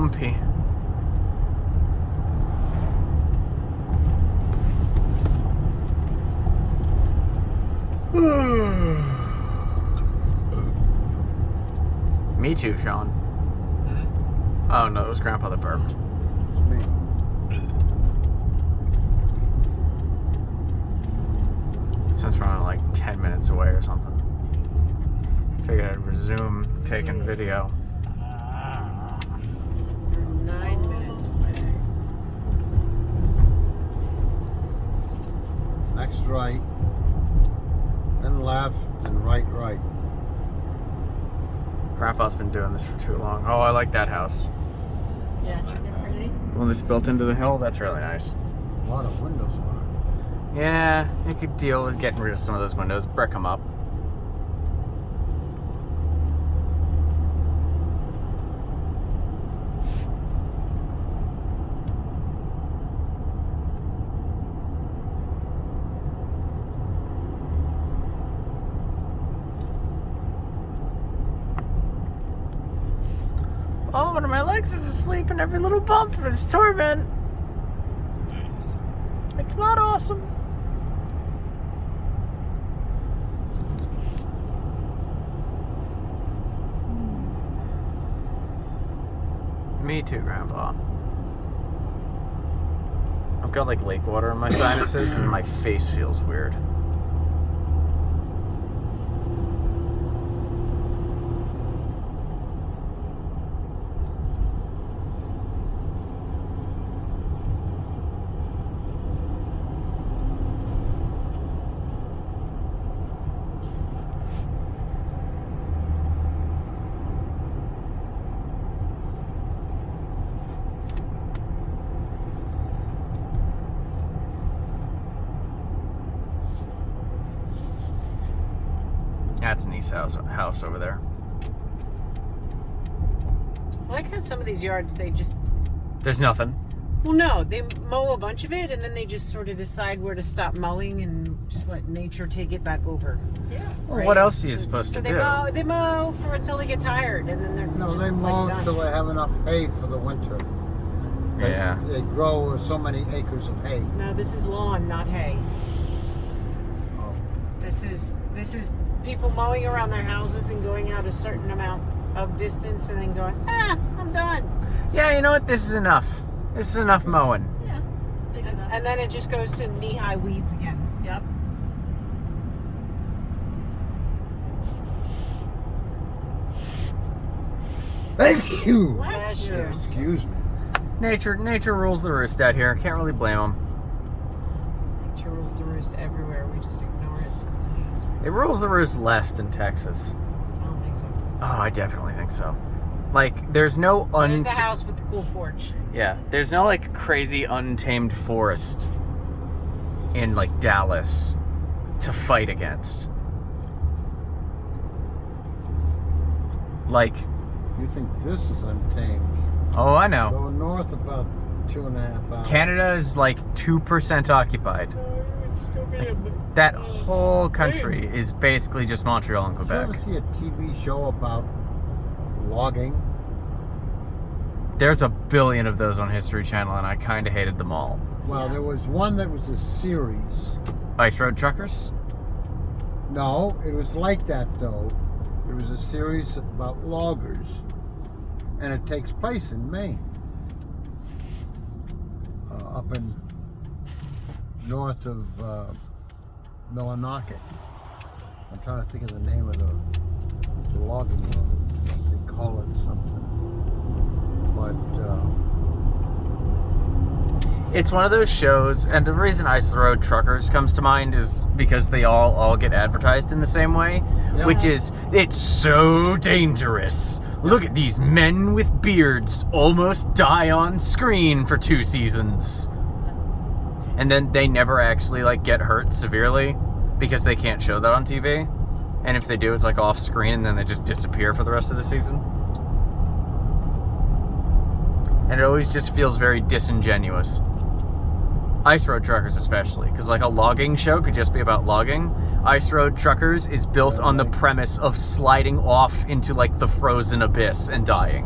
bumpy. Me too, Sean. Oh no, it was Grandpa that burped. It's me. Since we're only like 10 minutes away or something. Figured I'd resume taking video. We're 9 minutes away. Next right, then left, then right. Grandpa's been doing this for too long. Oh, I like that house. Yeah, isn't it pretty? Well, it's built into the hill. That's really nice. A lot of windows on Yeah, you could deal with getting rid of some of those windows, brick them up. Oh, one of my legs is asleep and every little bump is torment. Nice. It's not awesome. Me too, Grandpa. I've got like lake water in my sinuses and my face feels weird. That's a nice house over there. I like how some of these yards, they just... There's nothing. Well, no, they mow a bunch of it, and then they just sort of decide where to stop mowing and just let nature take it back over. Yeah. Well, Right. what else are you supposed So to they do? they mow for until they get tired, and then they're it. No, just they mow like, until done. they have enough hay for the winter. Yeah. They grow so many acres of hay. No, this is lawn, not hay. Oh. This is people mowing around their houses and going out a certain amount of distance and then going, I'm done. Yeah, you know what? This is enough. This is enough mowing. Yeah. It's big enough. And then it just goes to knee-high weeds again. Yep. Thank you. Bless you. Excuse me. Nature rules the roost out here. Can't really blame them. Nature rules the roost everywhere. We just ignore it sometimes. It rules the roost less in Texas. I don't think so. Oh, I definitely think so. Like, there's no There's the house with the cool porch. Yeah, there's no like crazy untamed forest in like Dallas to fight against. Like, You think this is untamed? oh, I know. Go north about 2.5 hours. Canada is like 2% occupied. That whole country is basically just Montreal and Did you ever Quebec. see a TV show about logging? There's a billion of those on History Channel, and I kind of hated them all. Well, there was one that was a series. Ice Road Truckers? No, it was like that though. There was a series about loggers, and it takes place in Maine, up in north of Millinocket. I'm trying to think of the name of the logging road. They call it something, but It's one of those shows, and the reason Ice Road Truckers comes to mind is because they all get advertised in the same way, Yeah. which is, it's so dangerous. Look at these men with beards almost die on screen for 2 seasons. And then they never actually like get hurt severely because they can't show that on TV. And if they do, it's like off screen and then they just disappear for the rest of the season. And it always just feels very disingenuous. Ice Road Truckers especially, because like a logging show could just be about logging. Ice Road Truckers is built on the premise of sliding off into like the frozen abyss and dying.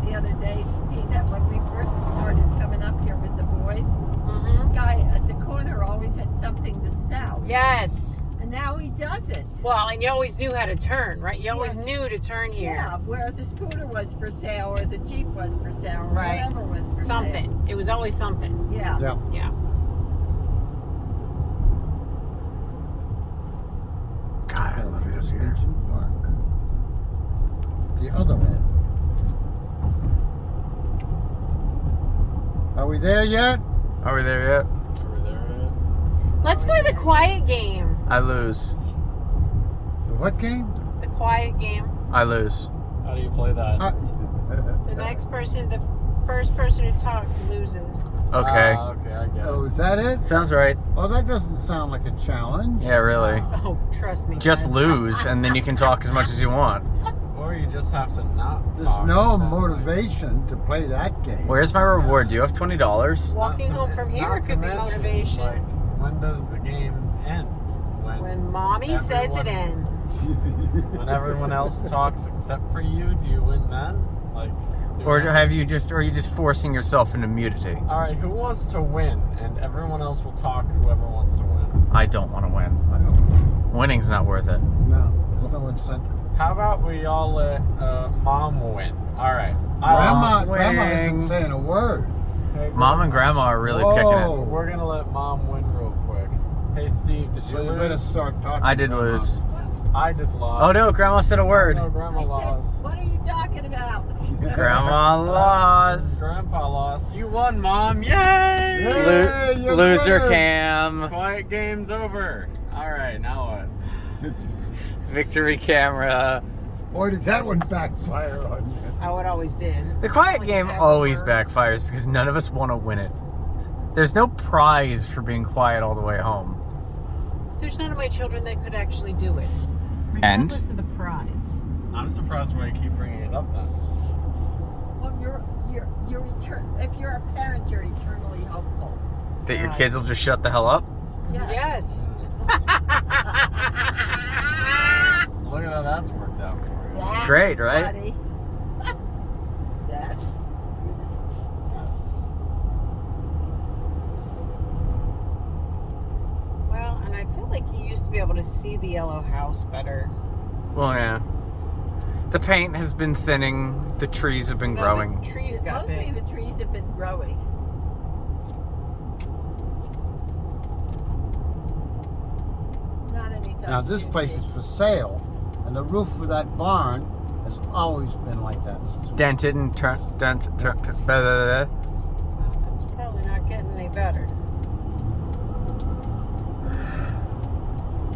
the other day, Dee, that when we first started coming up here with the boys, Mm-hmm. this guy at the corner always had something to sell. Yes. And now he doesn't. Well, and you always knew how to turn, right? You always Yes. knew to turn here. Yeah, where the scooter was for sale or the Jeep was for sale or Right. whatever was for Something. It was always something. sale. Yeah. Yeah. Yeah. God, I love it up Here's here. Legion Park. The other end. Are we there yet? Are we there yet? Over there. Let's play the quiet game. I lose. The what game? The quiet game. I lose. How do you play that? The next person, the first person who talks loses. Okay. Okay, I get Oh, it. is that it? Sounds right. Oh, that doesn't sound like a challenge. Yeah, really. Oh, trust me. Just guys. lose, and then you can talk as much as you want. Or you just have to not. There's talk no and then, like, motivation to play that game. Where's my reward? Do you have $20? Walking not to- home from here not to could be mention, motivation. Like, when does the game end? When mommy says it everyone- ends. When everyone else talks except for you, do you win then? Like, Or are you just forcing yourself into mutiny? All right, who wants to win? And everyone else will talk. Whoever wants to win. I don't want to win. I don't Winning's not worth it. know. There's no incentive. How about we all let Mom win? All right. Grandma Winning. isn't saying a word. Hey, Mom and Grandma are really picking Whoa. it. We're gonna let Mom win real quick. Hey Steve, did you So you lose? better start talking. I did to Grandma. lose. I just lost. Oh no, Grandma said a word. No, Grandma I said, lost. what are you talking about? Grandma lost. Grandpa lost. You won, Mom. Yay! Yay, you Loser winner. cam. Quiet game's over. All right, now what? Victory camera. Boy, did that one backfire on you. Oh, it always did. The quiet Like game bad always words. backfires because none of us want to win it. There's no prize for being quiet all the way home. There's none of my children that could actually do it. And? Regardless of the prize. I'm surprised why you keep bringing it up then. Well, if you're a parent, you're eternally hopeful. That your Right. kids will just shut the hell up? Yes. Look at how that's worked out for you. That's Great, right? funny. That's Well, and I feel like you used to be able to see the yellow house better. Well, yeah. The paint has been thinning. The trees have been No, growing. The trees got mostly big. the trees have been growing. Not anytime Now this soon, place Dee. is for sale, and the roof of that barn has always been like that since. Dented and turned. Well, it's probably not getting any better.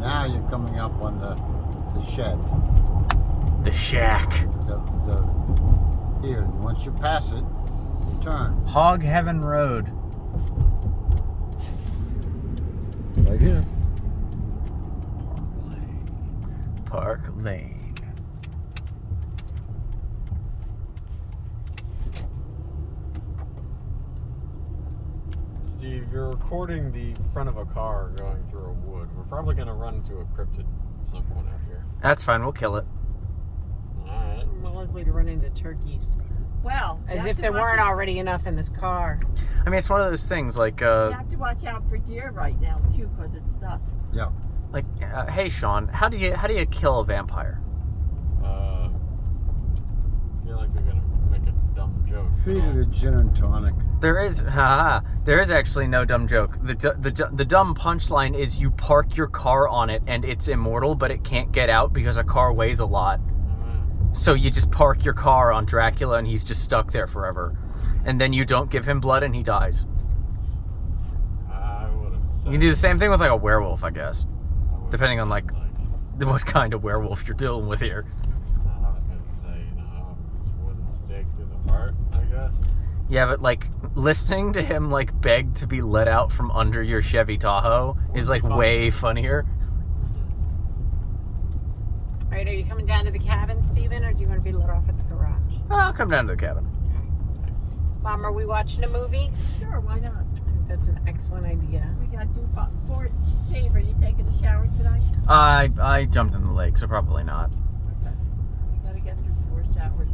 Now you're coming up on the shed. The shack. Here, once you pass it, you turn. Hog Heaven Road. Right here. Park Lane. Steve, you're recording the front of a car going through a wood. We're probably going to run into a cryptid at some point out here. That's fine. We'll kill it. Alright. I'm more likely to run into turkeys. Well, you As have if to there watch weren't out- already enough in this car. I mean, it's one of those things like, You have to watch out for deer right now too, because it's dusk. Yeah. hey, Sean, how do you kill a vampire? I feel like we're going to make a dumb joke. Feed it a gin and tonic. There is actually no dumb joke. The dumb punchline is you park your car on it and it's immortal, but it can't get out because a car weighs a lot. So you just park your car on Dracula and he's just stuck there forever. And then you don't give him blood and he dies. I would have said. You can do the same thing with like a werewolf, I guess. I would've depending on, said, like- What kind of werewolf you're dealing with here. I was going to say, just wooden stake through the heart, I guess. Yeah, but like listening to him like beg to be let out from under your Chevy Tahoe is like Funny. way funnier. All right, are you coming down to the cabin, Steven, or do you want to be let off at the garage? I'll come down to the cabin. Mom, are we watching a movie? Sure, why not? I think that's an excellent idea. We got to do for Steve. Are you taking a shower tonight? I jumped in the lake, so probably not. Okay. We got to get through 4 showers.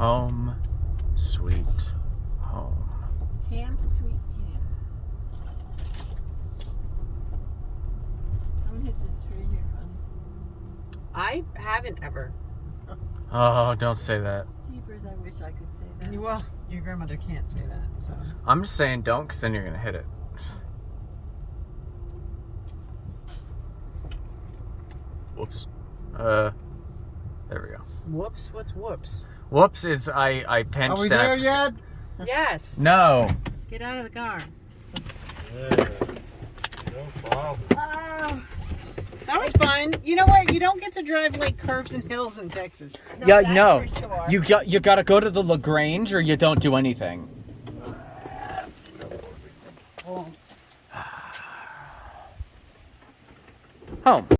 Home, sweet home. Camp, sweet camp. I'm gonna hit this tree here, honey. I haven't ever. Oh, don't say that. Jeepers, I wish I could say that. Well, your grandmother can't say that, so. I'm just saying don't, because then you're going to hit it. Whoops. There we go. Whoops, what's whoops? Whoops is I pinched Are we that. there yet? Yes. No. Get out of the car. Yeah. No problem. That was fun. You know what? You don't get to drive like curves and hills in Texas. Yeah, that's no. for sure. You got to go to the LaGrange or you don't do anything. Home.